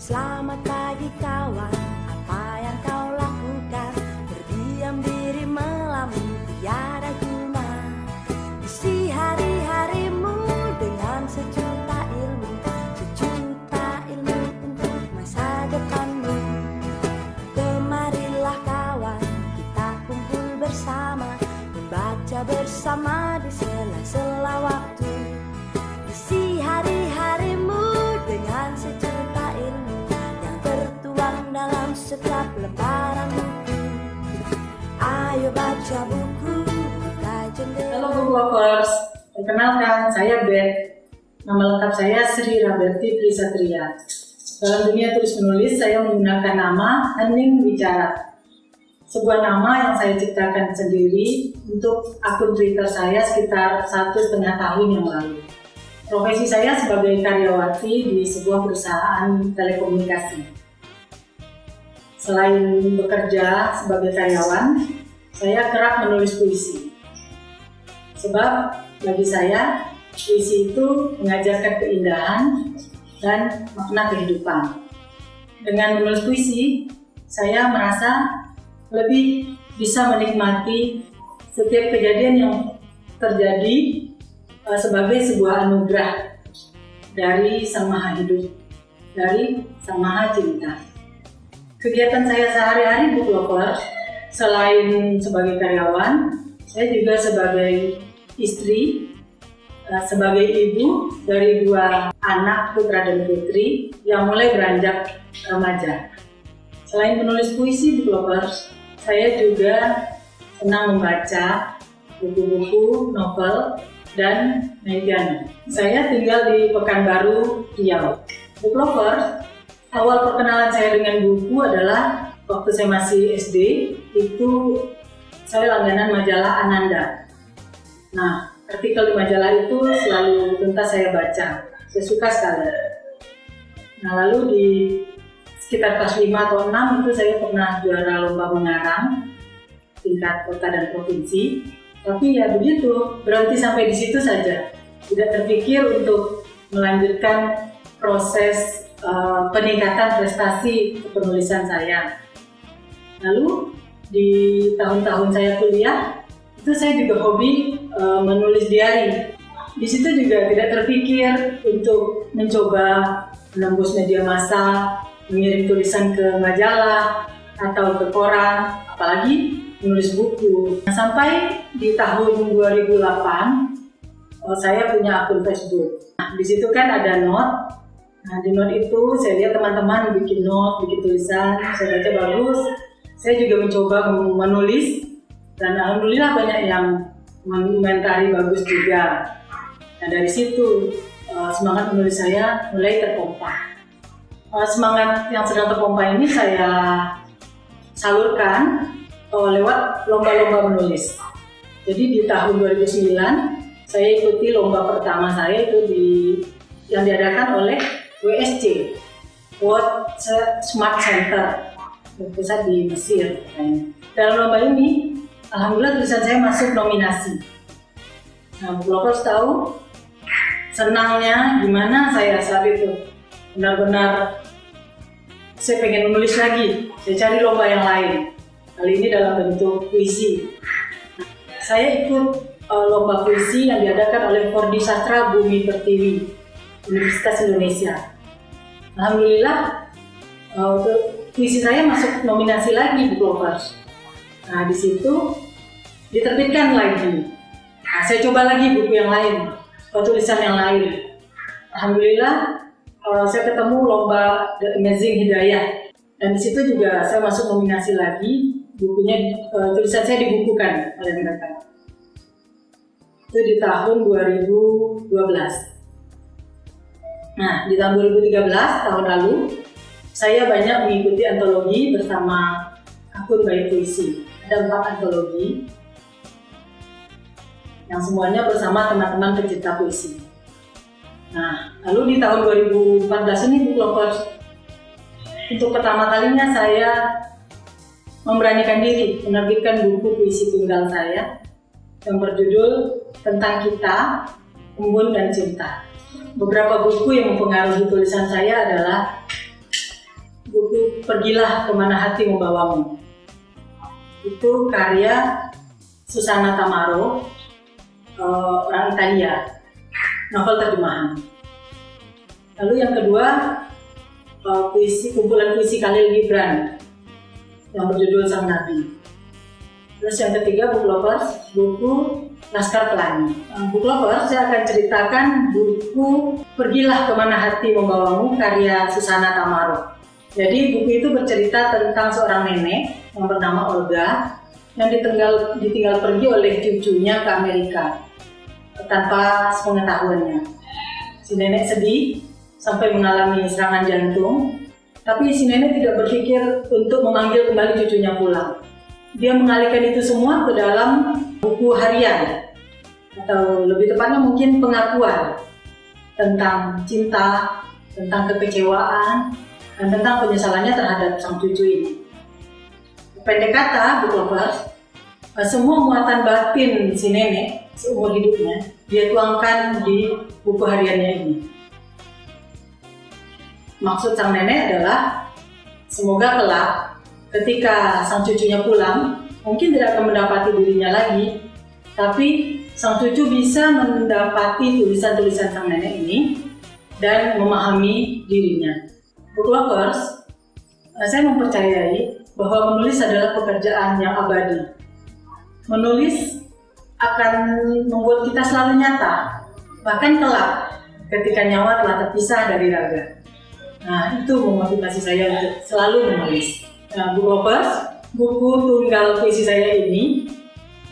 Selamat pagi kawan, apa yang kau lakukan? Berdiam diri melamun tiada guna. Isi hari-harimu dengan sejuta ilmu untuk masa depanmu. Kemarilah kawan, kita kumpul bersama, membaca bersama di sela-sela waktu. Isi hari-harimu dengan sejuta ilmu yang tertuang dalam setiap lembaran buku. Ayo baca buku, buka jendela. Halo Book Lovers, perkenalkan saya Beth. Nama lengkap saya Sri Raberti Prisatria. Dalam dunia tulis menulis, saya menggunakan nama Hening Wicara. Sebuah nama yang saya ciptakan sendiri untuk akun Twitter saya sekitar 1,5 tahun yang lalu. Profesi saya sebagai karyawati di sebuah perusahaan telekomunikasi. Selain bekerja sebagai karyawan, saya kerap menulis puisi. Sebab bagi saya, puisi itu mengajarkan keindahan dan makna kehidupan. Dengan menulis puisi, saya merasa lebih bisa menikmati setiap kejadian yang terjadi sebagai sebuah anugerah dari Sang Maha Hidup, dari Sang Maha Cinta. Kegiatan saya sehari-hari Book Lover, selain sebagai karyawan, saya juga sebagai istri, sebagai ibu dari 2 anak putra dan putri yang mulai beranjak remaja. Selain menulis puisi Book Lovers, saya juga senang membaca buku-buku, novel, dan main piano. Saya tinggal di Pekanbaru, Riau. Book Lovers, awal perkenalan saya dengan buku adalah waktu saya masih SD, itu saya langganan majalah Ananda. Nah, artikel di majalah itu selalu tuntas saya baca. Saya suka sekali. Nah, lalu di sekitar kelas 5 atau 6 itu saya pernah juara lomba mengarang tingkat kota dan provinsi. Tapi ya begitu, berhenti sampai di situ saja. Tidak terpikir untuk melanjutkan proses peningkatan prestasi penulisan saya. Lalu di tahun-tahun saya kuliah, itu saya juga hobi menulis diary. Di situ juga tidak terpikir untuk mencoba menembus media massa, mengirim tulisan ke majalah atau ke koran, apalagi menulis buku. Sampai di tahun 2008, saya punya akun Facebook. Nah, di situ kan ada note. Nah, di note itu saya lihat teman-teman bikin note, bikin tulisan, saya baca bagus. Saya juga mencoba menulis, dan alhamdulillah banyak yang mengomentari bagus juga. Nah, dari situ semangat menulis saya mulai terpompa. Semangat yang sedang terpompa ini saya salurkan lewat lomba-lomba menulis. Jadi di tahun 2009 saya ikuti lomba pertama saya itu yang diadakan oleh WSC, World Smart Center, berpusat di Mesir. Dalam lomba ini, alhamdulillah tulisan saya masuk nominasi. Nah, Book Lovers tahu senangnya gimana saya saat itu. Benar-benar saya pengen menulis lagi, saya cari lomba yang lain. Kali ini dalam bentuk puisi. Saya ikut lomba puisi yang diadakan oleh Fordi Sastra Bumi Pertiwi, Universitas Indonesia. Alhamdulillah, puisi saya masuk nominasi lagi Book Lovers. Nah, di situ diterbitkan lagi. Nah, saya coba lagi buku yang lain, tulisan yang lain. Alhamdulillah, saya ketemu lomba The Amazing Hidayah. Dan di situ juga saya masuk nominasi lagi. Bukunya, tulisan saya dibukukan oleh mereka. Itu di tahun 2012. Nah, di tahun 2013, tahun lalu, saya banyak mengikuti antologi bersama akun Bayi Puisi. Ada 4 antologi yang semuanya bersama teman-teman pecinta puisi. Nah, lalu di tahun 2014 ini Book Lovers, untuk pertama kalinya saya memberanikan diri menerbitkan buku puisi tunggal saya yang berjudul Tentang Kita, Embun dan Cinta. Beberapa buku yang mempengaruhi tulisan saya adalah buku Pergilah Kemana Hati Membawamu. Itu karya Susanna Tamaro, orang Italia, novel terjemahan. Lalu yang kedua, kumpulan puisi Khalil Gibran yang berjudul Sang Nabi. Terus yang ketiga, Book Lovers, buku Laskar Pelangi. Book Lovers, saya akan ceritakan buku Pergilah Kemana Hati Membawamu karya Susanna Tamaro. Jadi buku itu bercerita tentang seorang nenek yang bernama Olga yang ditinggal pergi oleh cucunya ke Amerika tanpa sepengetahuannya. Si nenek sedih sampai mengalami serangan jantung, tapi si nenek tidak berpikir untuk memanggil kembali cucunya pulang. Dia mengalihkan itu semua ke dalam buku harian, atau lebih tepatnya mungkin pengakuan tentang cinta, tentang kekecewaan, dan tentang penyesalannya terhadap sang cucu ini. Pendek kata, Book Lovers, semua muatan batin si nenek seumur hidupnya dia tuangkan di buku hariannya ini. Maksud sang nenek adalah semoga kelak ketika sang cucunya pulang, mungkin tidak akan mendapati dirinya lagi, tapi sang cucu bisa mendapati tulisan-tulisan sang nenek ini dan memahami dirinya. Book Lovers, saya mempercayai bahwa menulis adalah pekerjaan yang abadi. Menulis akan membuat kita selalu nyata, bahkan kelak ketika nyawa telah terpisah dari raga. Nah, itu memotivasi saya untuk selalu menulis. Book Lovers, buku tunggal puisi saya ini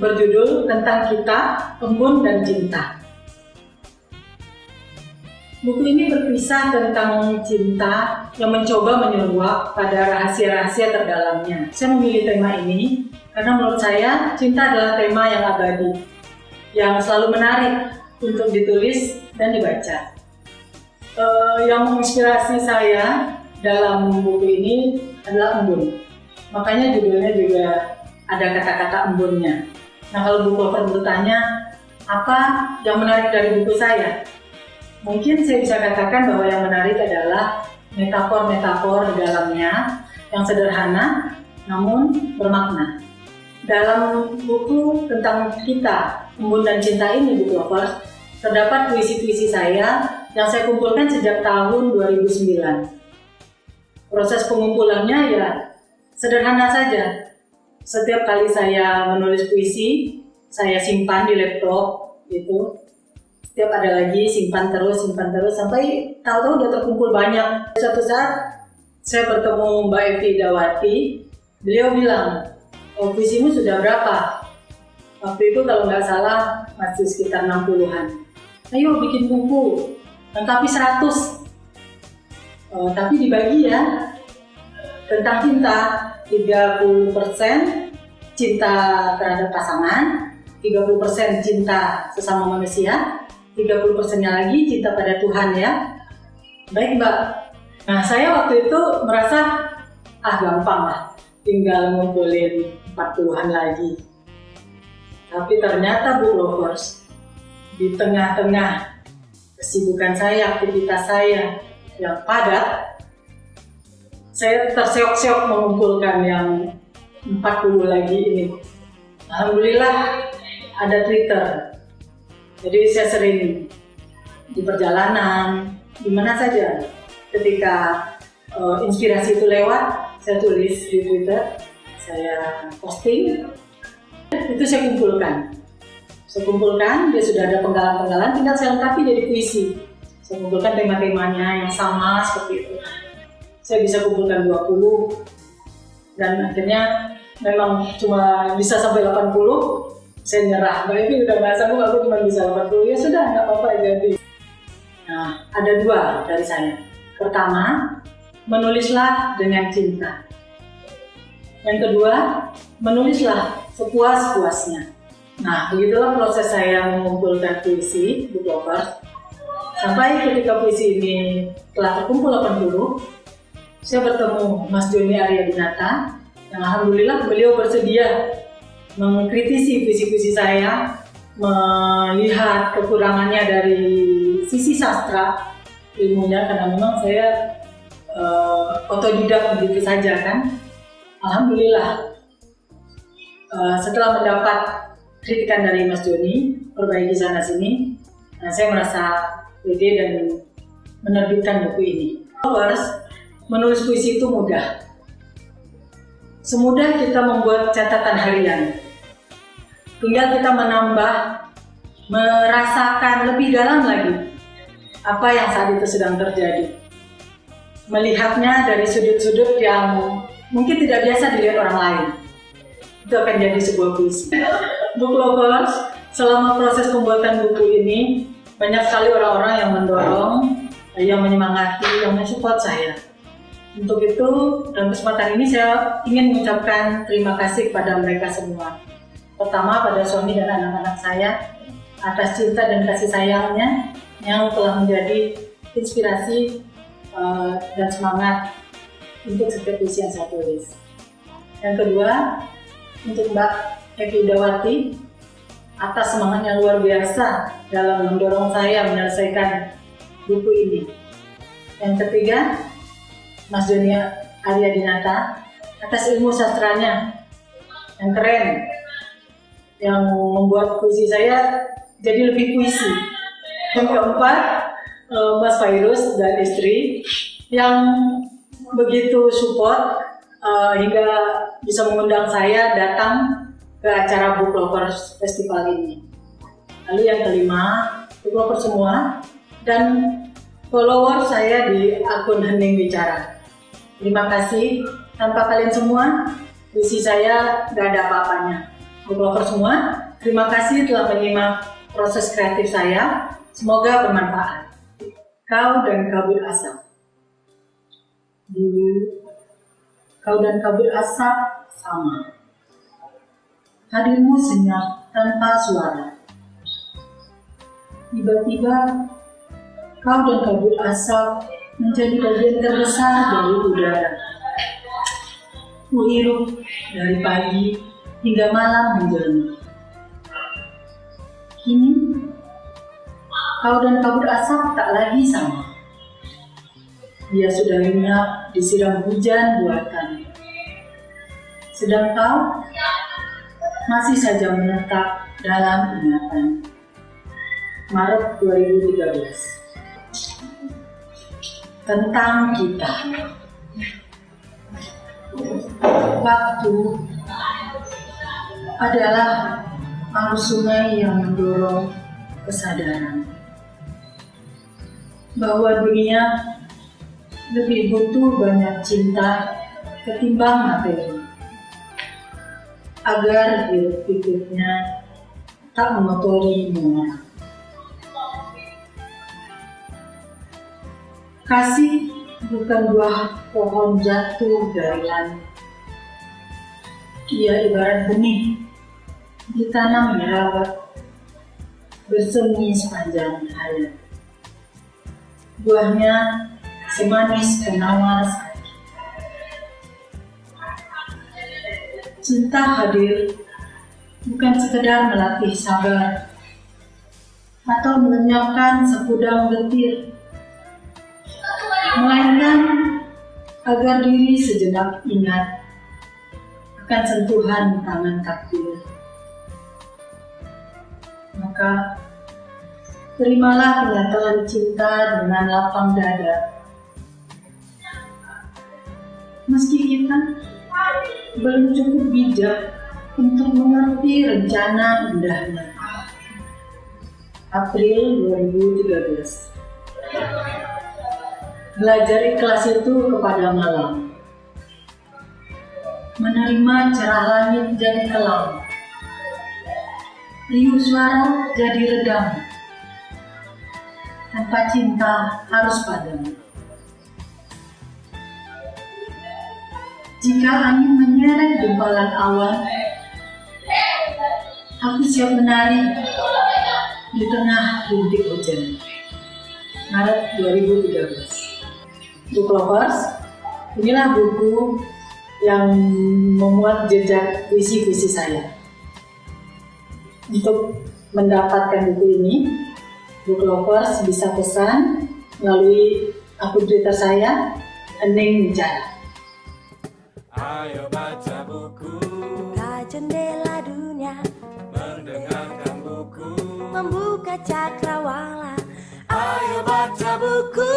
berjudul Tentang Kita, Embun dan Cinta. Buku ini berkisah tentang cinta yang mencoba menyeruak pada rahasia-rahasia terdalamnya. Saya memilih tema ini karena menurut saya cinta adalah tema yang abadi, yang selalu menarik untuk ditulis dan dibaca. Yang menginspirasi saya dalam buku ini adalah embun. Makanya judulnya juga ada kata-kata embunnya. Nah, kalau Book Lovers bertanya, apa yang menarik dari buku saya? Mungkin saya bisa katakan bahwa yang menarik adalah metafor-metafor di dalamnya yang sederhana namun bermakna. Dalam buku tentang kita, embun dan cinta ini, Book Lovers, terdapat puisi-puisi saya yang saya kumpulkan sejak tahun 2009. Proses pengumpulannya ya sederhana saja. Setiap kali saya menulis puisi, saya simpan di laptop gitu. Setiap ada lagi simpan terus sampai tahu-tahu udah terkumpul banyak. Suatu saat saya bertemu Mbak Evi Dawati, beliau bilang, "Oh, puisimu sudah berapa?" Waktu itu kalau nggak salah masih sekitar 60-an. "Ayo bikin buku, lengkapi 100." Tapi dibagi ya, tentang cinta 30% cinta terhadap pasangan, 30% cinta sesama manusia, 30%-nya lagi cinta pada Tuhan ya. Baik Mbak. Nah, saya waktu itu merasa gampang lah, tinggal ngumpulin 40-an lagi. Tapi ternyata Book Lovers, di tengah-tengah kesibukan saya, aktivitas saya yang padat, saya terseok-seok mengumpulkan yang 40 lagi ini. Alhamdulillah ada Twitter. Jadi saya sering di perjalanan, di mana saja. Ketika inspirasi itu lewat, saya tulis di Twitter, saya posting, itu saya kumpulkan. Dia sudah ada penggalan-penggalan, tinggal saya lengkapi jadi puisi. Saya kumpulkan tema-temanya yang sama seperti itu. Saya bisa kumpulkan 20, dan akhirnya memang cuma bisa sampai 80. Saya nyerah, Mbak Evi udah nggak sanggup, aku cuma bisa 80, ya sudah nggak apa-apa jadi. Nah, ada 2 dari saya. Pertama, menulislah dengan cinta. Yang kedua, menulislah sepuas-puasnya. Nah, begitulah proses saya mengumpulkan puisi Book Lovers. Sampai ketika puisi ini telah terkumpul 80, saya bertemu Mas Joni Aryadinata, yang alhamdulillah beliau bersedia mengkritisi puisi-puisi saya, melihat kekurangannya dari sisi sastra ilmunya, karena memang saya otodidak begitu saja kan. Alhamdulillah setelah mendapat kritikan dari Mas Joni, perbaiki sana sini, saya merasa pede dan menerbitkan buku ini. Menulis puisi itu mudah. Semudah kita membuat catatan harian. Tinggal kita menambah, merasakan lebih dalam lagi apa yang saat itu sedang terjadi. Melihatnya dari sudut-sudut yang mungkin tidak biasa dilihat orang lain. Itu akan jadi sebuah puisi. Book lovers, selama proses pembuatan buku ini, banyak sekali orang-orang yang mendorong, yang menyemangati, yang mensupport saya. Untuk itu, dalam kesempatan ini saya ingin mengucapkan terima kasih kepada mereka semua. Pertama pada suami dan anak-anak saya atas cinta dan kasih sayangnya yang telah menjadi inspirasi dan semangat untuk setiap puisi yang saya tulis. Yang kedua, untuk Mbak Eki Udawati atas semangatnya luar biasa dalam mendorong saya menyelesaikan buku ini. Yang ketiga, Mas Joni Arya Dinata atas ilmu sastranya yang keren, yang membuat puisi saya jadi lebih puisi. Yang keempat, Mas Fairuz dan istri yang begitu support hingga bisa mengundang saya datang ke acara Book Lovers Festival ini. Lalu yang kelima, Book Lovers semua dan follower saya di akun Hening Bicara. Terima kasih, tanpa kalian semua, puisi saya gak ada apa-apanya. Book Lovers semua, terima kasih telah menyimak proses kreatif saya, semoga bermanfaat. Kau dan kabut asap. Dulu, kau dan kabut asap sama. Hadirmu senyap tanpa suara. Tiba-tiba, kau dan kabut asap menjadi bagian terbesar dari udara. Kuhirup dari pagi hingga malam menjelma. Kini, kau dan kabut asap tak lagi sama. Dia sudah lenyap disiram hujan buatan. Sedang kau masih saja menetap dalam ingatan. Maret 2013. Tentang kita. Waktu adalah arus sungai yang mendorong kesadaran bahwa dunia lebih butuh banyak cinta ketimbang materi agar hidup pikirnya tak mengotori moral. Kasih bukan buah pohon jatuh dari langit. Ia ibarat benih ditanam merawat, bersemi sepanjang hayat. Buahnya semanis penawar sakit. Cinta hadir bukan sekedar melatih sabar atau melenyapkan sekudang getir, melainkan agar diri sejenak ingat akan sentuhan tangan takdir. Maka terimalah kenyataan cinta dengan lapang dada. Meski kita belum cukup bijak untuk mengerti rencana indahnya. April 2013. Belajar ikhlas itu kepada malam. Menerima cerah langit jadi kelam. Riuh suara jadi redam. Tanpa cinta harus padam. Jika angin menyeret gumpalan awan, aku siap menari di tengah rintik hujan. Maret 2013. Book Lovers, inilah buku yang memuat jejak puisi-puisi saya. Untuk mendapatkan buku ini, Book Lovers bisa pesan melalui akun Twitter saya Hening Bicara. Ayo baca buku, buka jendela dunia, mendengarkan buku. membuka cakrawala. Ayo baca buku.